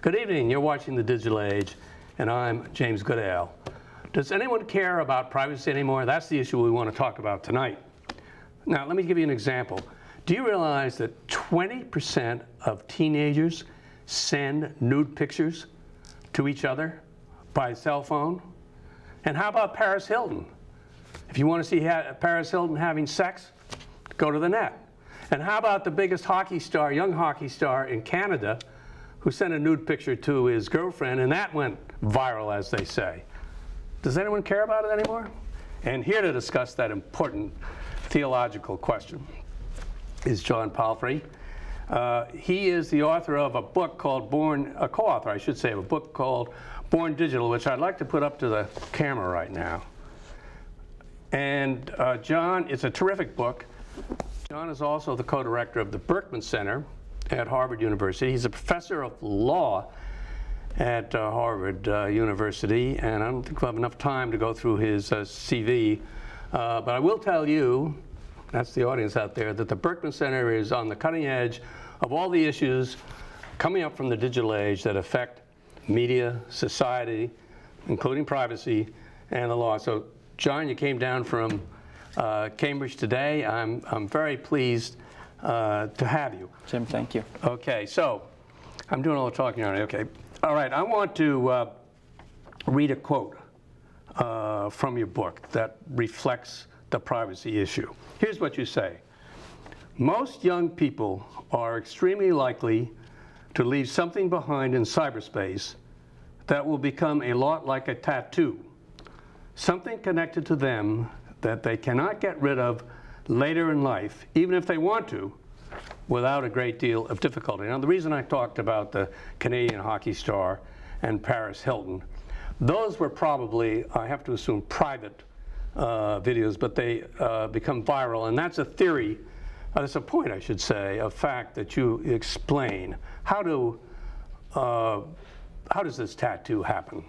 Good evening, you're watching The Digital Age, and I'm James Goodale. Does anyone care about privacy anymore? That's the issue we want to talk about tonight. Now, let me give you an example. Do you realize that 20% of teenagers send nude pictures to each other by cell phone? And how about Paris Hilton? If you want to see Paris Hilton having sex, go to the net. And how about the biggest hockey star, young hockey star in Canada, who sent a nude picture to his girlfriend, and that went viral, as they say. Does anyone care about it anymore? And here to discuss that important theological question is John Palfrey. He is the author of a book called co-author, I should say, of a book called Born Digital, which I'd like to put up to the camera right now. And John, it's a terrific book. John is also the co-director of the Berkman Center at Harvard University. He's a professor of law at Harvard University, and I don't think we'll have enough time to go through his CV, but I will tell you, that's the audience out there, that the Berkman Center is on the cutting edge of all the issues coming up from the digital age that affect media, society, including privacy, and the law. So, John, you came down from Cambridge today. I'm very pleased to have you. Jim, thank you. Okay, so I'm doing all the talking already. Okay, all right. I want to read a quote from your book that reflects the privacy issue. Here's what you say: most young people are extremely likely to leave something behind in cyberspace that will become a lot like a tattoo, something connected to them that they cannot get rid of later in life, even if they want to, without a great deal of difficulty. Now, the reason I talked about the Canadian hockey star and Paris Hilton, those were probably, I have to assume, private videos, but they become viral, and that's a theory, that's a point, I should say, of fact that you explain. How does this tattoo happen?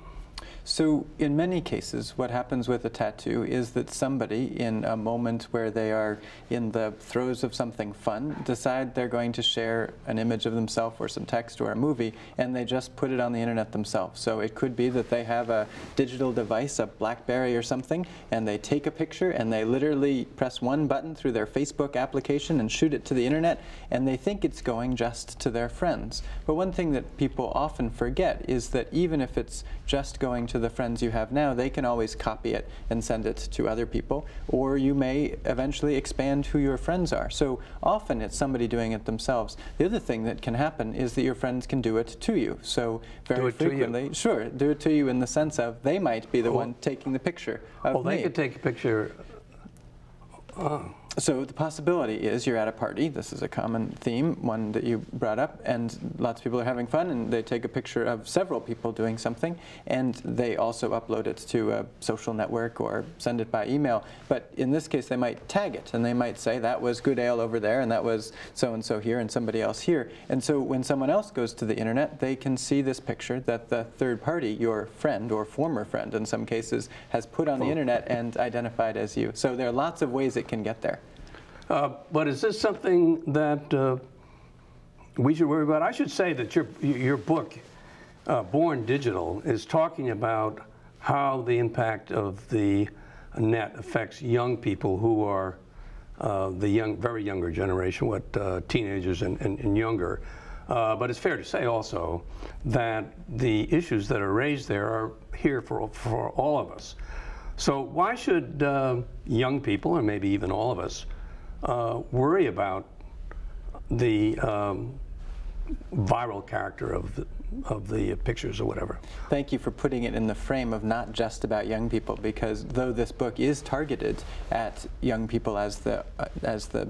So in many cases, what happens with a tattoo is that somebody, in a moment where they are in the throes of something fun, decide they're going to share an image of themselves or some text or a movie, and they just put it on the internet themselves. So it could be that they have a digital device, a BlackBerry or something, and they take a picture and they literally press one button through their Facebook application and shoot it to the internet, and they think it's going just to their friends. But one thing that people often forget is that even if it's just going to the friends you have now, they can always copy it and send it to other people, or you may eventually expand who your friends are. So often it's somebody doing it themselves. The other thing that can happen is that your friends can do it to you. So very frequently, sure, do it to you in the sense of they might be the one taking the picture of me. They could take a picture. So the possibility is you're at a party. This is a common theme, one that you brought up, and lots of people are having fun, and they take a picture of several people doing something, and they also upload it to a social network or send it by email. But in this case, they might tag it, and they might say, that was Goodale over there, and that was so-and-so here, and somebody else here. And so when someone else goes to the internet, they can see this picture that the third party, your friend or former friend in some cases, has put on the internet and identified as you. So there are lots of ways it can get there. But is this something that we should worry about? I should say that your book, Born Digital, is talking about how the impact of the net affects young people who are the very younger generation, what teenagers and younger. But it's fair to say also that the issues that are raised there are here for all of us. So why should young people, or maybe even all of us, worry about the viral character of the pictures or whatever? Thank you for putting it in the frame of not just about young people, because though this book is targeted at young people as the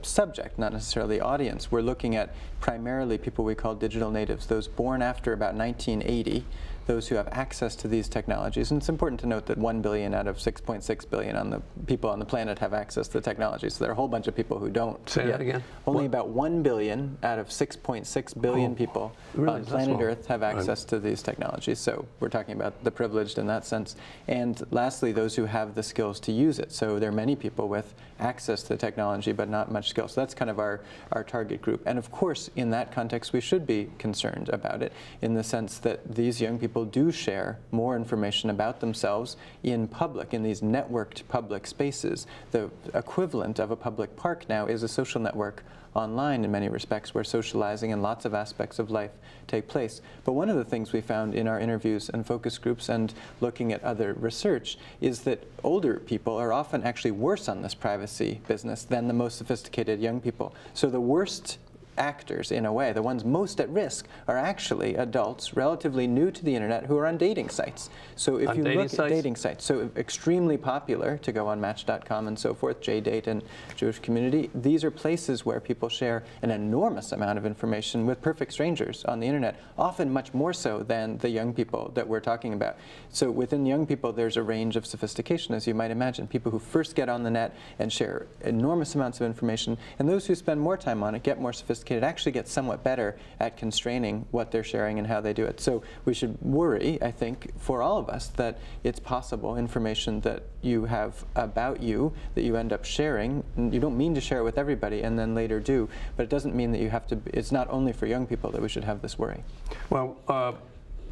subject, not necessarily the audience, we're looking at primarily people we call digital natives, those born after about 1980. those who have access to these technologies. And it's important to note that 1 billion out of 6.6 billion on the people on the planet have access to technology. So there are a whole bunch of people who don't. Say that again? Only about 1 billion out of 6.6 billion people on planet Earth have access to these technologies. So we're talking about the privileged in that sense. And lastly, those who have the skills to use it. So there are many people with access to technology but not much skill. So that's kind of our target group. And of course, in that context, we should be concerned about it in the sense that these young people do share more information about themselves in public, in these networked public spaces. The equivalent of a public park now is a social network online in many respects, where socializing and lots of aspects of life take place. But one of the things we found in our interviews and focus groups and looking at other research is that older people are often actually worse on this privacy business than the most sophisticated young people. So the worst actors, in a way, the ones most at risk, are actually adults relatively new to the internet who are on dating sites. So if you look at dating sites, so extremely popular to go on Match.com and so forth, JDate and Jewish Community, these are places where people share an enormous amount of information with perfect strangers on the internet, often much more so than the young people that we're talking about. So within young people, there's a range of sophistication, as you might imagine. People who first get on the net and share enormous amounts of information, and those who spend more time on it get more sophisticated, actually get somewhat better at constraining what they're sharing and how they do it. So we should worry, I think, for all of us, that it's possible information that you have about you that you end up sharing, and you don't mean to share it with everybody and then later do, but it doesn't mean that you have to, it's not only for young people that we should have this worry. Well,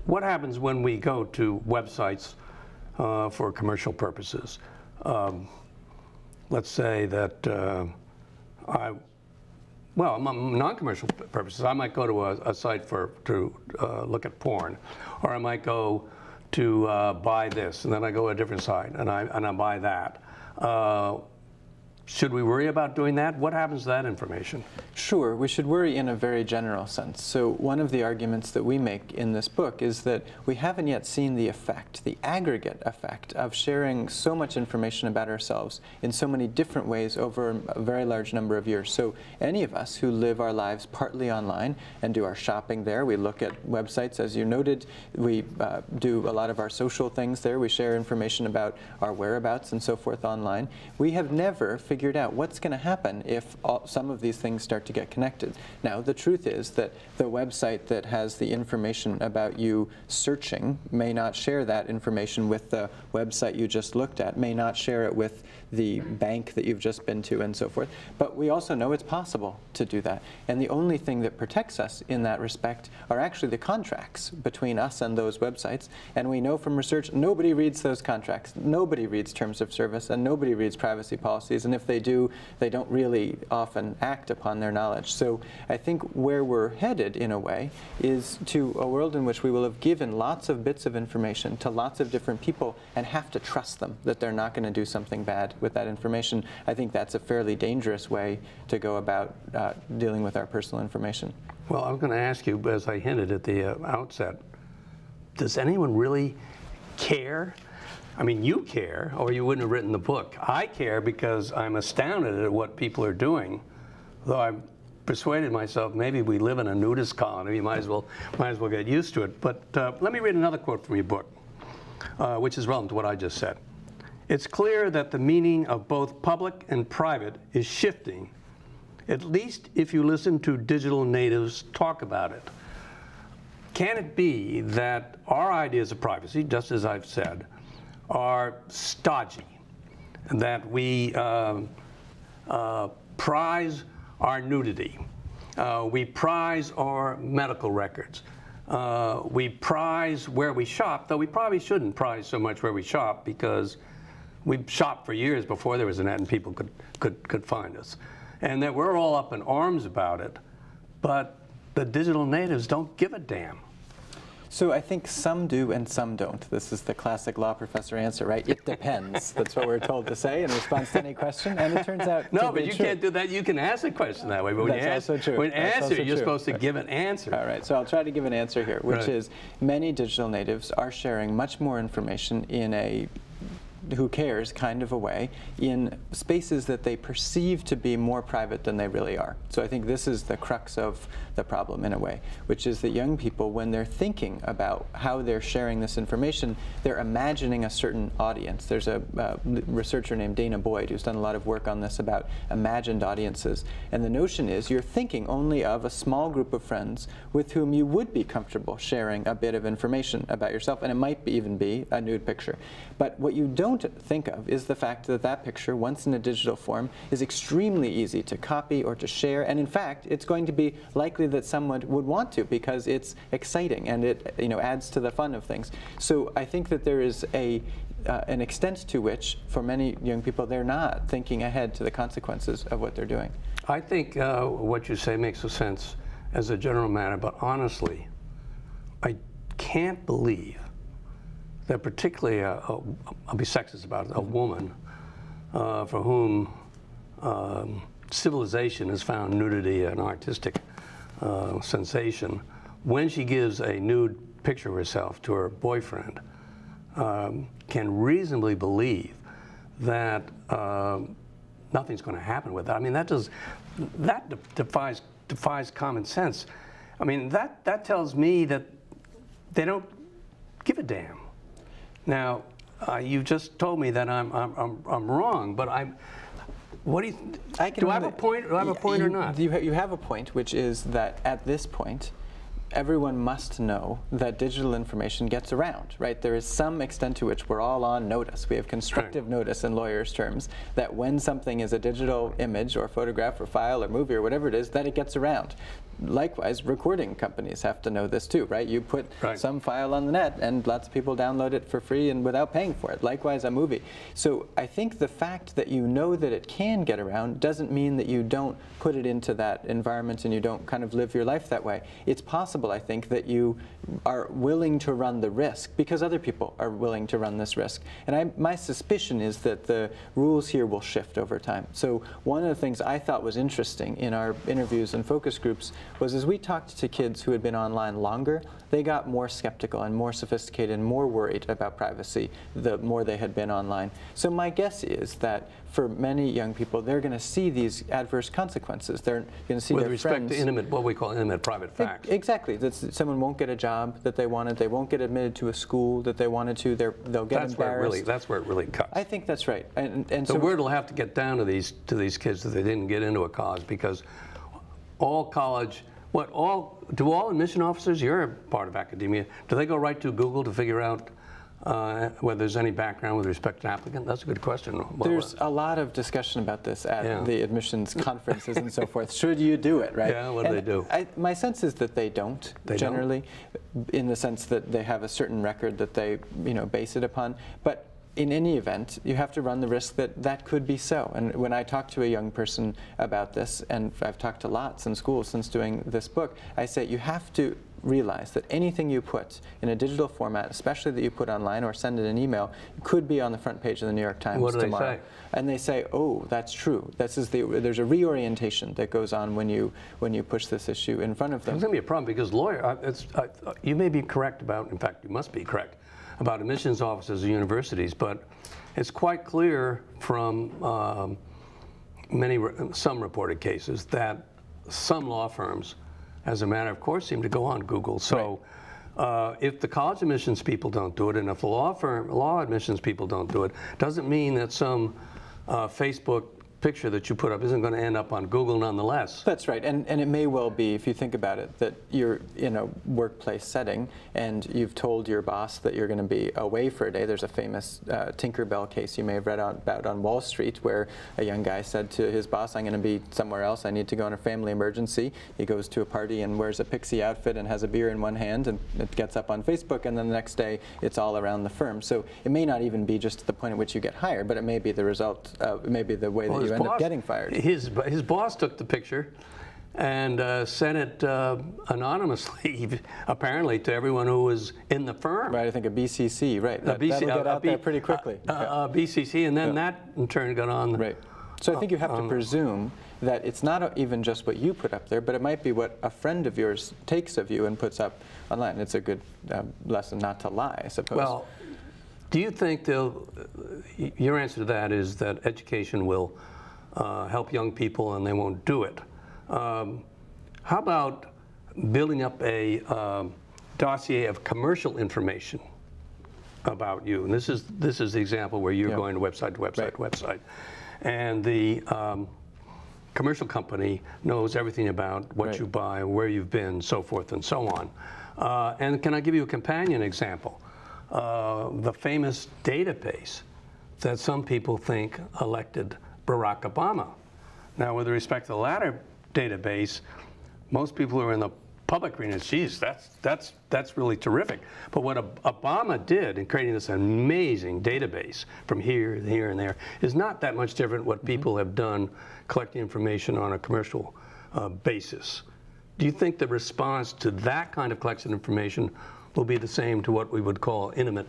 what happens when we go to websites for commercial purposes? Let's say that well, non-commercial purposes, I might go to a site to look at porn, or I might go to buy this, and then I go to a different site and I buy that. Should we worry about doing that? What happens to that information? Sure, we should worry in a very general sense. So one of the arguments that we make in this book is that we haven't yet seen the effect, the aggregate effect of sharing so much information about ourselves in so many different ways over a very large number of years. So any of us who live our lives partly online and do our shopping there, we look at websites, as you noted, we do a lot of our social things there, we share information about our whereabouts and so forth online. We have never figured out what's going to happen if some of these things start to get connected. Now, the truth is that the website that has the information about you searching may not share that information with the website you just looked at, may not share it with the bank that you've just been to and so forth. But we also know it's possible to do that. And the only thing that protects us in that respect are actually the contracts between us and those websites. And we know from research, nobody reads those contracts. Nobody reads terms of service, and nobody reads privacy policies. And if they do, they don't really often act upon their knowledge. So I think where we're headed, in a way, is to a world in which we will have given lots of bits of information to lots of different people and have to trust them that they're not going to do something bad with that information. I think that's a fairly dangerous way to go about dealing with our personal information. Well, I was going to ask you, as I hinted at the outset, does anyone really care? I mean, you care, or you wouldn't have written the book. I care because I'm astounded at what people are doing, though I've persuaded myself maybe we live in a nudist colony. You might as well get used to it. But let me read another quote from your book, which is relevant to what I just said. It's clear that the meaning of both public and private is shifting, at least if you listen to digital natives talk about it. Can it be that our ideas of privacy, just as I've said, are stodgy, and that we prize our nudity, we prize our medical records, we prize where we shop, though we probably shouldn't prize so much where we shop, because we shopped for years before there was a net and people could find us. And that we're all up in arms about it, but the digital natives don't give a damn. So I think some do and some don't. This is the classic law professor answer, right? It depends. That's what we're told to say in response to any question, and it turns out no, but you can't do that. You can ask a question that way, but when you answer, you're supposed to give an answer. All right, so I'll try to give an answer here, which is many digital natives are sharing much more information in a who cares kind of a way in spaces that they perceive to be more private than they really are. So I think this is the crux of the problem in a way, which is that young people, when they're thinking about how they're sharing this information, they're imagining a certain audience. There's a researcher named Dana Boyd who's done a lot of work on this about imagined audiences. And the notion is you're thinking only of a small group of friends with whom you would be comfortable sharing a bit of information about yourself, and it might even be a nude picture. But what you don't think of is the fact that that picture, once in a digital form, is extremely easy to copy or to share, and in fact, it's going to be likely that someone would want to because it's exciting and it adds to the fun of things. So I think that there is an extent to which, for many young people, they're not thinking ahead to the consequences of what they're doing. I think what you say makes sense as a general matter, but honestly, I can't believe that particularly, I'll be sexist about it, a woman for whom civilization has found nudity an artistic sensation, when she gives a nude picture of herself to her boyfriend, can reasonably believe that nothing's going to happen with that. I mean, that defies common sense. I mean, that tells me that they don't give a damn. Now, you just told me that I'm wrong, but what do you? Do I have a point? Do I have a point or not? You have a point, which is that at this point, everyone must know that digital information gets around, right? There is some extent to which we're all on notice. We have constructive notice in lawyers' terms that when something is a digital image or photograph or file or movie or whatever it is, that it gets around. Likewise, recording companies have to know this too, right? You put some file on the net and lots of people download it for free and without paying for it. Likewise, a movie. So I think the fact that you know that it can get around doesn't mean that you don't put it into that environment and you don't kind of live your life that way. It's possible, I think, that you are willing to run the risk because other people are willing to run this risk. And my suspicion is that the rules here will shift over time. So one of the things I thought was interesting in our interviews and focus groups was as we talked to kids who had been online longer, they got more skeptical and more sophisticated and more worried about privacy the more they had been online. So my guess is that for many young people, they're going to see these adverse consequences. They're going to see with their friends. With respect to what we call intimate private facts. Exactly. That someone won't get a job that they wanted. They won't get admitted to a school that they wanted to. They'll get embarrassed. That's where it really cuts. I think that's right. And the word will have to get down to these kids that they didn't get into a college, because all college. Do all admission officers, you're a part of academia, do they go right to Google to figure out whether there's any background with respect to an applicant? That's a good question. There's a lot of discussion about this at the admissions conferences and so forth. Should you do it, right? Yeah, what do they do? My sense is that they don't, generally, in the sense that they have a certain record that they base it upon. But in any event, you have to run the risk that that could be so. And when I talk to a young person about this, and I've talked to lots in schools since doing this book, I say you have to realize that anything you put in a digital format, especially that you put online or send in an email, could be on the front page of the New York Times tomorrow. What do they say? And they say, oh, that's true. There's a reorientation that goes on when you push this issue in front of them. It's going to be a problem because you may be correct about, in fact, you must be correct about admissions officers at universities, but it's quite clear from some reported cases that some law firms, as a matter of course, seem to go on Google. So if the college admissions people don't do it, and if the law admissions people don't do it, doesn't mean that some Facebook picture that you put up isn't going to end up on Google nonetheless. That's right, and it may well be, if you think about it, that you're in a workplace setting and you've told your boss that you're going to be away for a day. There's a famous Tinkerbell case you may have read about on Wall Street, where a young guy said to his boss, I'm going to be somewhere else, I need to go on a family emergency. He goes to a party and wears a pixie outfit and has a beer in one hand, and it gets up on Facebook, and then the next day it's all around the firm. So it may not even be just the point at which you get hired, but it may be the result, it may be the way that you end up getting fired. His boss took the picture and sent it anonymously, apparently, to everyone who was in the firm. Right, I think a BCC, right. That'll get out there pretty quickly. BCC, and then that in turn got on. Right. So I think you have to presume that it's not even just what you put up there, but it might be what a friend of yours takes of you and puts up online. It's a good lesson not to lie, I suppose. Well, Do you think your answer to that is that education will help young people and they won't do it? How about building up a dossier of commercial information about you? And this is the example where you're going to website to website to website. And the commercial company knows everything about what you buy, where you've been, so forth and so on. And can I give you a companion example? The famous database that some people think elected Barack Obama. Now, with respect to the latter database, most people who are in the public arena, geez, that's really terrific. But what Obama did in creating this amazing database from here, here, and there is not that much different what people have done collecting information on a commercial basis. Do you think the response to that kind of collection of information will be the same to what we would call intimate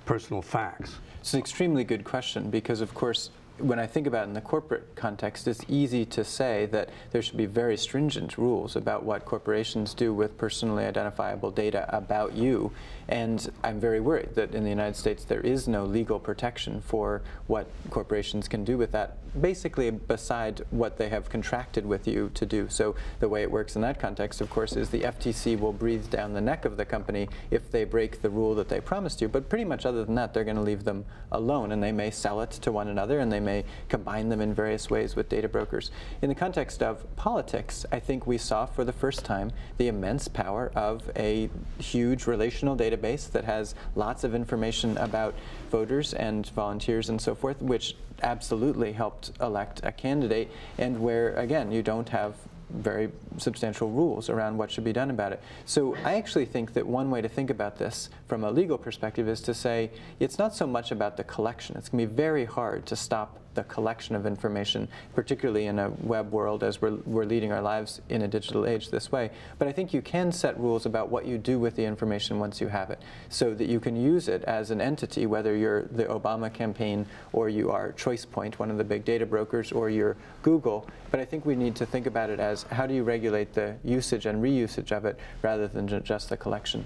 personal facts? It's an extremely good question because, of course, when I think about it in the corporate context, it's easy to say that there should be very stringent rules about what corporations do with personally identifiable data about you. And I'm very worried that in the United States there is no legal protection for what corporations can do with that, basically beside what they have contracted with you to do. So the way it works in that context, of course, is the FTC will breathe down the neck of the company if they break the rule that they promised you. But pretty much other than that, they're going to leave them alone, and they may sell it to one another, and they may combine them in various ways with data brokers. In the context of politics, I think we saw for the first time the immense power of a huge relational database that has lots of information about voters and volunteers and so forth, which absolutely helped elect a candidate, and where, again, you don't have very substantial rules around what should be done about it. So I actually think that one way to think about this from a legal perspective is to say it's not so much about the collection. It's going to be very hard to stop the collection of information, particularly in a web world as we're leading our lives in a digital age this way. But I think you can set rules about what you do with the information once you have it, so that you can use it as an entity, whether you're the Obama campaign or you are ChoicePoint, one of the big data brokers, or you're Google. But I think we need to think about it as how do you regulate the usage and reusage of it rather than just the collection.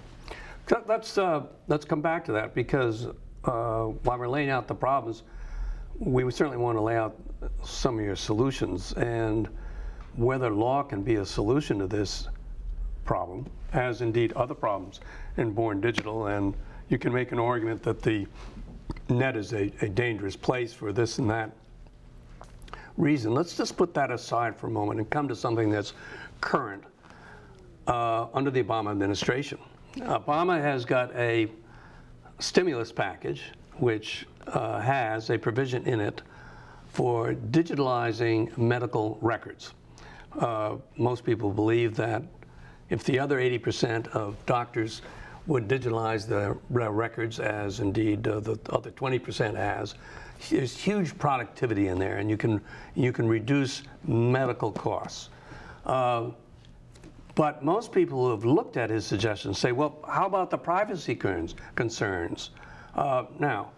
Let's come back to that, because while we're laying out the problems, we would certainly want to lay out some of your solutions, and whether law can be a solution to this problem, as indeed other problems in Born Digital. And you can make an argument that the net is a dangerous place for this and that reason. Let's just put that aside for a moment and come to something that's current under the Obama administration. Obama has got a stimulus package which has a provision in it for digitalizing medical records. Most people believe that if the other 80% of doctors would digitalize the records, as indeed the other 20% has, there's huge productivity in there, and you can reduce medical costs. But most people who have looked at his suggestions say, well, how about the privacy concerns? Now,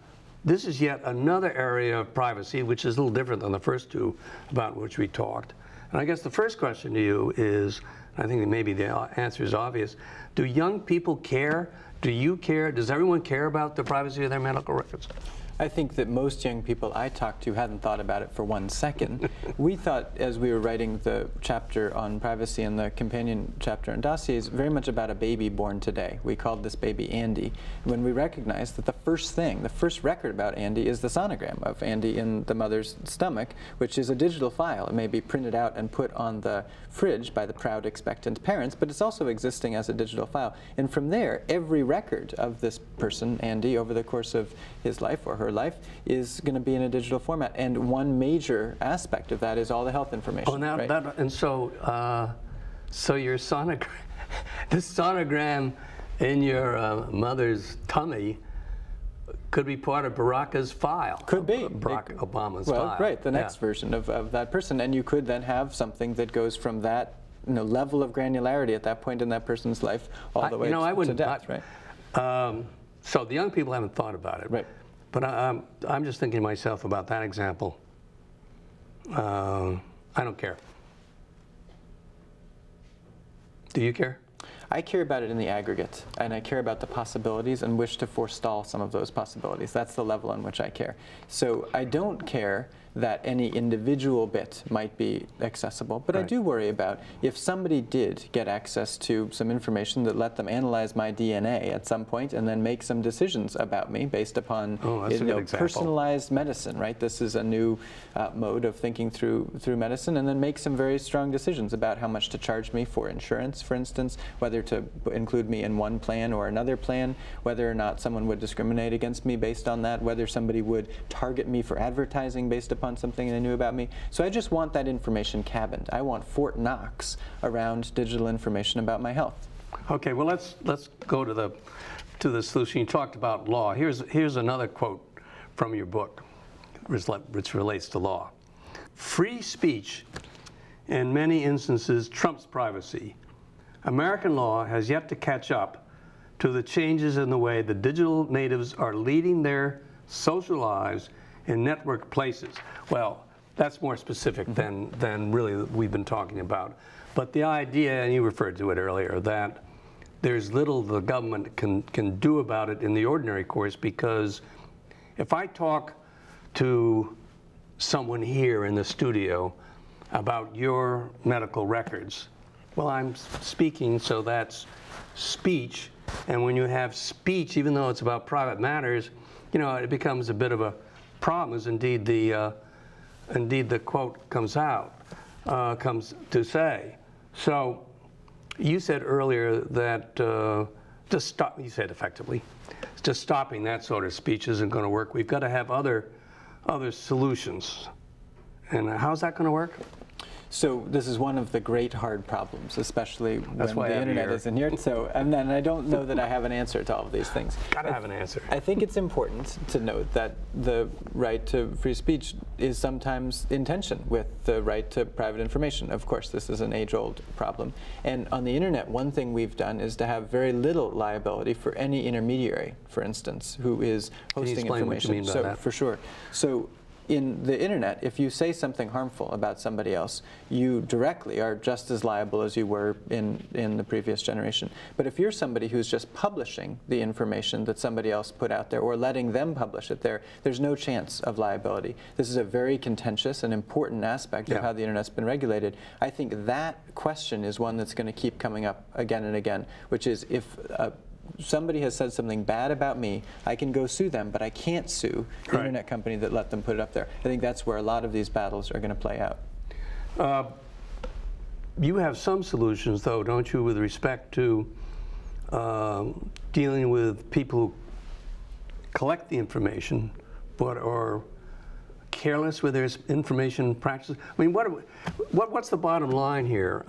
this is yet another area of privacy which is a little different than the first two about which we talked. And I guess the first question to you is, I think that maybe the answer is obvious, do young people care? Do you care? Does everyone care about the privacy of their medical records? I think that most young people I talked to hadn't thought about it for 1 second. We thought, as we were writing the chapter on privacy and the companion chapter on dossiers, very much about a baby born today. We called this baby Andy, when we recognized that the first record about Andy is the sonogram of Andy in the mother's stomach, which is a digital file. It may be printed out and put on the fridge by the proud expectant parents, but it's also existing as a digital file. And from there, every record of this person, Andy, over the course of his life or her life, is going to be in a digital format. And one major aspect of that is all the health information. Oh, now, right? and so your sonogram, this sonogram in your mother's tummy could be part of Baracka's file. Could be. Barack Obama's well, file. Right, the next version of that person. And you could then have something that goes from that level of granularity at that point in that person's life all the way to death, right? So the young people haven't thought about it. Right. But I'm just thinking to myself about that example. I don't care. Do you care? I care about it in the aggregate, and I care about the possibilities and wish to forestall some of those possibilities. That's the level on which I care. So I don't care that any individual bit might be accessible, but right. I do worry about if somebody did get access to some information that let them analyze my DNA at some point and then make some decisions about me based upon personalized medicine, right? This is a new mode of thinking through medicine, and then make some very strong decisions about how much to charge me for insurance, for instance, whether to include me in one plan or another plan, whether or not someone would discriminate against me based on that, whether somebody would target me for advertising based upon something they knew about me. So I just want that information cabined. I want Fort Knox around digital information about my health. Okay, well let's go to the solution. You talked about law. Here's another quote from your book, which relates to law. Free speech in many instances trumps privacy. American law has yet to catch up to the changes in the way the digital natives are leading their social lives in network places. Well, that's more specific than really we've been talking about. But the idea, and you referred to it earlier, that there's little the government can do about it in the ordinary course, because if I talk to someone here in the studio about your medical records, well, I'm speaking, so that's speech. And when you have speech, even though it's about private matters, you know, it becomes a bit of a problem, as indeed the quote comes to say. So you said earlier that you said effectively, just stopping that sort of speech isn't going to work. We've got to have other solutions. And how's that going to work? So this is one of the great hard problems, especially when the internet isn't here. So, and I don't know that I have an answer to all of these things. Gotta have an answer. I think it's important to note that the right to free speech is sometimes in tension with the right to private information. Of course, this is an age-old problem. And on the internet, one thing we've done is to have very little liability for any intermediary, for instance, who is hosting information. Can you explain what you mean by that? For sure. So, in the internet, if you say something harmful about somebody else, you directly are just as liable as you were in the previous generation. But if you're somebody who's just publishing the information that somebody else put out there or letting them publish it there's no chance of liability. This is a very contentious and important aspect of how the internet's been regulated. I think that question is one that's going to keep coming up again and again, which is if somebody has said something bad about me, I can go sue them, but I can't sue the internet company that let them put it up there. I think that's where a lot of these battles are going to play out. You have some solutions, though, don't you, with respect to dealing with people who collect the information but are careless with their information practices? I mean, what's the bottom line here?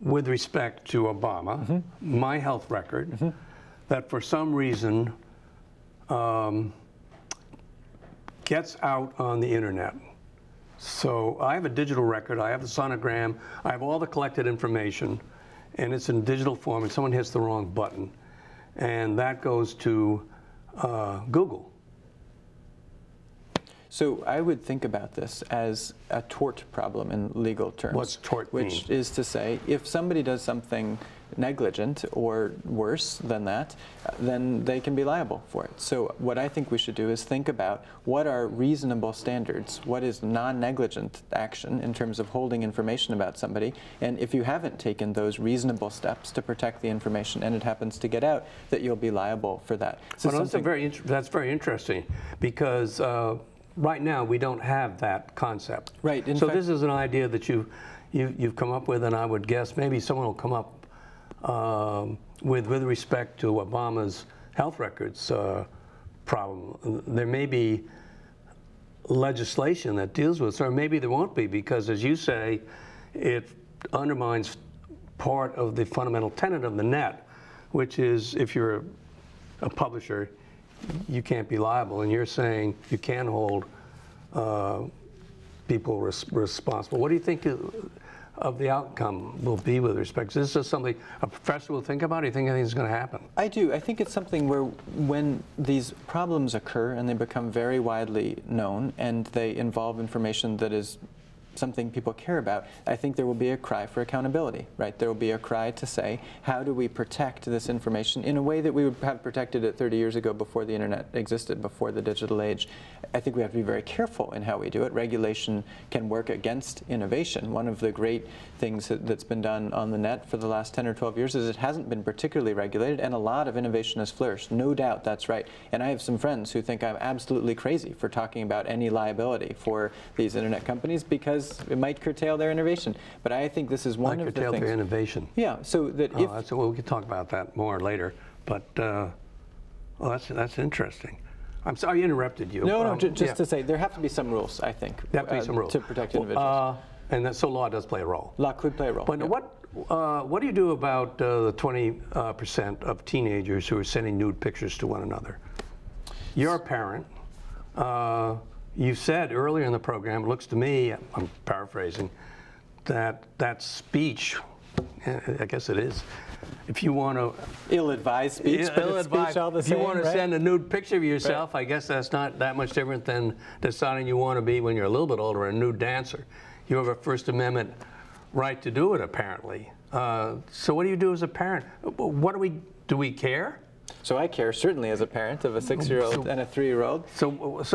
With respect to Obama, my health record, that for some reason gets out on the internet. So I have a digital record, I have the sonogram, I have all the collected information, and it's in digital form, and someone hits the wrong button, and that goes to Google. So I would think about this as a tort problem in legal terms. What's tort mean? Which is to say, if somebody does something negligent or worse than that, then they can be liable for it. So what I think we should do is think about what are reasonable standards, what is non-negligent action in terms of holding information about somebody, and if you haven't taken those reasonable steps to protect the information and it happens to get out, that you'll be liable for that. So well, that's very interesting, because right now we don't have that concept. Right. So this is an idea that you've come up with, and I would guess maybe someone will come up with respect to Obama's health records problem. There may be legislation that deals with it, or maybe there won't be, because as you say, it undermines part of the fundamental tenet of the net, which is if you're a publisher, you can't be liable, and you're saying you can hold people responsible. What do you think of the outcome will be with respect? Is this something a professor will think about? Do you think anything's going to happen? I do. I think it's something where when these problems occur and they become very widely known and they involve information that is something people care about, I think there will be a cry for accountability, right? There will be a cry to say, how do we protect this information in a way that we would have protected it 30 years ago before the internet existed, before the digital age? I think we have to be very careful in how we do it. Regulation can work against innovation. One of the great things that's been done on the net for the last 10 or 12 years is it hasn't been particularly regulated, and a lot of innovation has flourished. No doubt that's right. And I have some friends who think I'm absolutely crazy for talking about any liability for these internet companies because it might curtail their innovation. But I think this is one of the things. Curtail their innovation. Yeah, so that if... Well, we can talk about that more later, but well, that's interesting. I'm sorry I interrupted you. No, just to say, there have to be some rules, I think, there have to be some rules to protect individuals. And so law does play a role. Law could play a role. But what do you do about the 20% of teenagers who are sending nude pictures to one another? You're a parent. You said earlier in the program, it looks to me, I'm paraphrasing, that speech, I guess it is, if you want to... Ill-advised speech, but it's speech all the same, if you want to right? send a nude picture of yourself, I guess that's not that much different than deciding you want to be, when you're a little bit older, a nude dancer. You have a First Amendment right to do it, apparently. So what do you do as a parent? Do we care? So I care, certainly, as a parent of a 6-year-old and a 3-year-old. So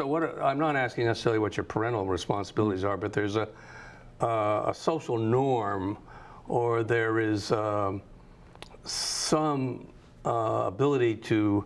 what? I'm not asking necessarily what your parental responsibilities are, but there's a social norm, or there is some ability to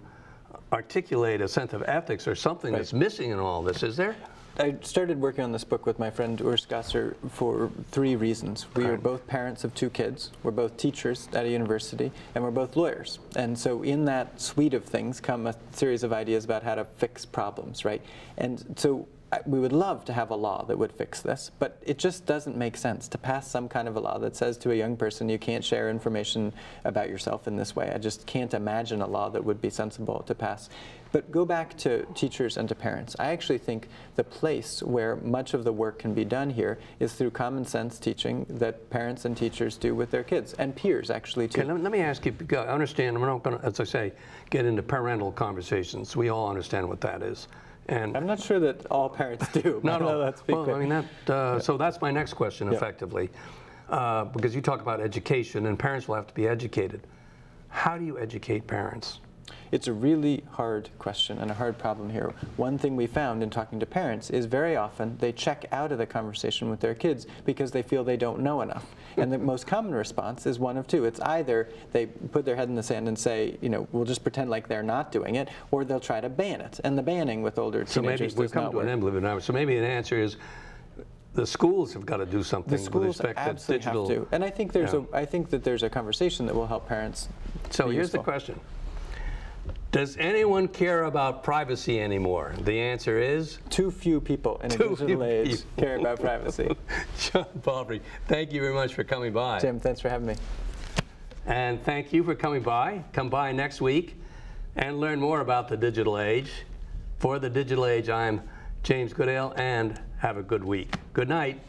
articulate a sense of ethics or something that's missing in all this, is there? I started working on this book with my friend Urs Gasser for 3 reasons. We are both parents of 2 kids, we're both teachers at a university, and we're both lawyers. And so in that suite of things come a series of ideas about how to fix problems, right? And so we would love to have a law that would fix this, but it just doesn't make sense to pass some kind of a law that says to a young person, you can't share information about yourself in this way. I just can't imagine a law that would be sensible to pass. But go back to teachers and to parents. I actually think the place where much of the work can be done here is through common sense teaching that parents and teachers do with their kids, and peers actually too. Okay, let me ask you, I understand, we're not going to, as I say, get into parental conversations. We all understand what that is. And I'm not sure that all parents do. No. Well, I mean, so that's my next question, effectively, because you talk about education, and parents will have to be educated. How do you educate parents? It's a really hard question and a hard problem here. One thing we found in talking to parents is very often they check out of the conversation with their kids because they feel they don't know enough. And the most common response is one of 2. It's either they put their head in the sand and say, you know, we'll just pretend like they're not doing it, or they'll try to ban it. And the banning with older teenagers does not work. So maybe an answer is the schools have got to do something with respect to digital. The schools absolutely have to. And I think there's I think that there's a conversation that will help parents. So here's the question. Does anyone care about privacy anymore? The answer is? Too few people in a digital age care about privacy. John Palfrey, thank you very much for coming by. Jim, thanks for having me. And thank you for coming by. Come by next week and learn more about the digital age. For the digital age, I'm James Goodale, and have a good week. Good night.